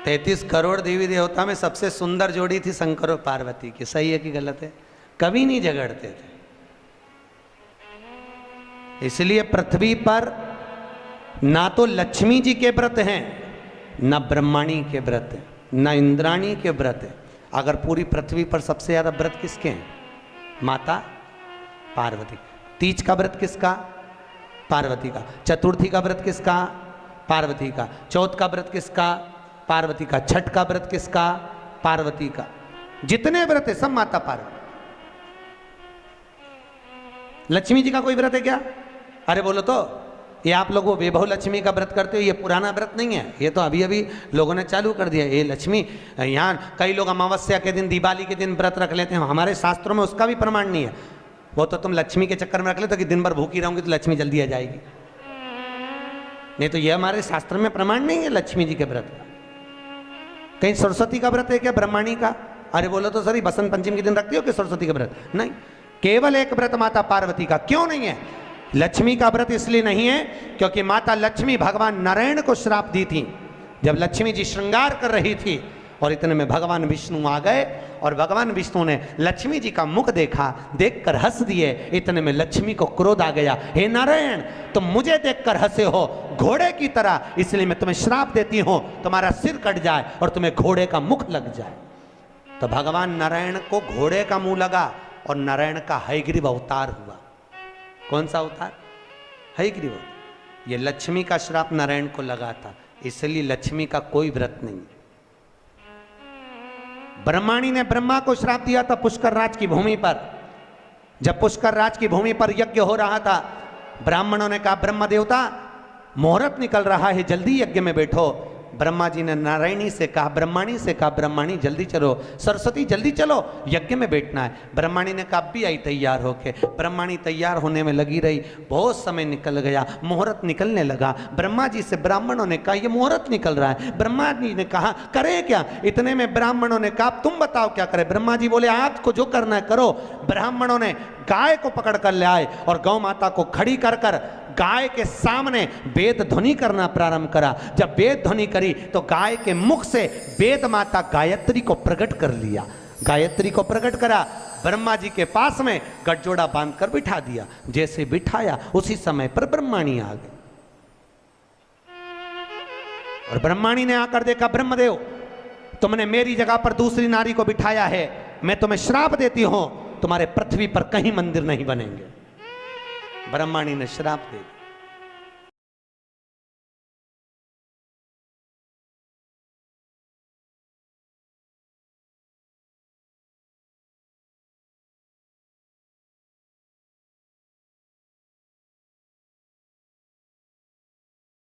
33 करोड़ देवी देवता में सबसे सुंदर जोड़ी थी शंकर और पार्वती की। सही है कि गलत है? कभी नहीं झगड़ते थे। इसलिए पृथ्वी पर ना तो लक्ष्मी जी के व्रत हैं, ना ब्रह्माणी के व्रत हैं, ना इंद्राणी के व्रत हैं। अगर पूरी पृथ्वी पर सबसे ज्यादा व्रत किसके हैं? माता पार्वती। तीज का व्रत किसका? पार्वती का। चतुर्थी का व्रत किसका? पार्वती का। चौथ का व्रत किसका? पार्वती का। छठ का व्रत किसका? पार्वती का। जितने व्रत है सब माता पार्वती। लक्ष्मी जी का कोई व्रत है क्या? अरे बोलो तो। ये आप लोग वो वैभव लक्ष्मी का व्रत करते हो, ये पुराना व्रत नहीं है, ये तो अभी अभी लोगों ने चालू कर दिया। ये लक्ष्मी, यहाँ कई लोग अमावस्या के दिन, दिवाली के दिन व्रत रख लेते हैं, हमारे शास्त्रों में उसका भी प्रमाण नहीं है। वो तो तुम लक्ष्मी के चक्कर में रख ले तो कि दिन भर भूखी रहूंगी तो लक्ष्मी जल्दी आ जाएगी। नहीं तो ये हमारे शास्त्र में प्रमाण नहीं है लक्ष्मी जी के व्रत का। कहीं सरस्वती का व्रत है क्या? ब्रह्माणी का? अरे बोलो तो सर, बसंत पंचमी के दिन रखती हो कि सरस्वती का व्रत? नहीं, केवल एक व्रत माता पार्वती का। क्यों नहीं है? लक्ष्मी का व्रत इसलिए नहीं है क्योंकि माता लक्ष्मी भगवान नारायण को श्राप दी थी। जब लक्ष्मी जी श्रृंगार कर रही थी और इतने में भगवान विष्णु आ गए और भगवान विष्णु ने लक्ष्मी जी का मुख देखा, देखकर हंस दिए। इतने में लक्ष्मी को क्रोध आ गया, हे नारायण तुम मुझे देखकर हंसे हो घोड़े की तरह, इसलिए मैं तुम्हें श्राप देती हूं, तुम्हारा सिर कट जाए और तुम्हें घोड़े का मुख लग जाए। तो भगवान नारायण को घोड़े का मुंह लगा और नारायण का हयग्रीव अवतार हुआ। कौन सा अवतार? हयग्रीव। ये लक्ष्मी का श्राप नारायण को लगा था, इसलिए लक्ष्मी का कोई व्रत नहीं। ब्रह्माणी ने ब्रह्मा को श्राप दिया था पुष्कर राज की भूमि पर। जब पुष्कर राज की भूमि पर यज्ञ हो रहा था, ब्राह्मणों ने कहा ब्रह्म देवता मुहूर्त निकल रहा है, जल्दी यज्ञ में बैठो। ब्रह्मा जी ने नारायणी से कहा, ब्रह्माणी से कहा, ब्रह्माणी जल्दी चलो, सरस्वती जल्दी चलो, यज्ञ में बैठना है। ब्रह्माणी ने कहा भी आई तैयार होके। ब्रह्माणी तैयार होने में लगी रही, बहुत समय निकल गया, मुहूर्त निकलने लगा। ब्रह्मा जी से ब्राह्मणों ने कहा ये मुहूर्त निकल रहा है। ब्रह्मा जी ने कहा करे क्या? इतने में ब्राह्मणों ने कहा तुम बताओ क्या करे? ब्रह्मा जी बोले आपको जो करना है करो। ब्राह्मणों ने गाय को पकड़ कर ले आए और गौ माता को खड़ी कर कर गाय के सामने वेद ध्वनि करना प्रारंभ करा। जब वेद ध्वनि करी तो गाय के मुख से वेद माता गायत्री को प्रकट कर लिया। गायत्री को प्रकट करा, ब्रह्मा जी के पास में गठजोड़ा बांधकर बिठा दिया। जैसे बिठाया उसी समय पर ब्रह्माणी आ गई और ब्रह्माणी ने आकर देखा ब्रह्मदेव तुमने मेरी जगह पर दूसरी नारी को बिठाया है, मैं तुम्हें श्राप देती हूं, तुम्हारे पृथ्वी पर कहीं मंदिर नहीं बनेंगे। ब्रह्माणी ने श्राप दे दिया।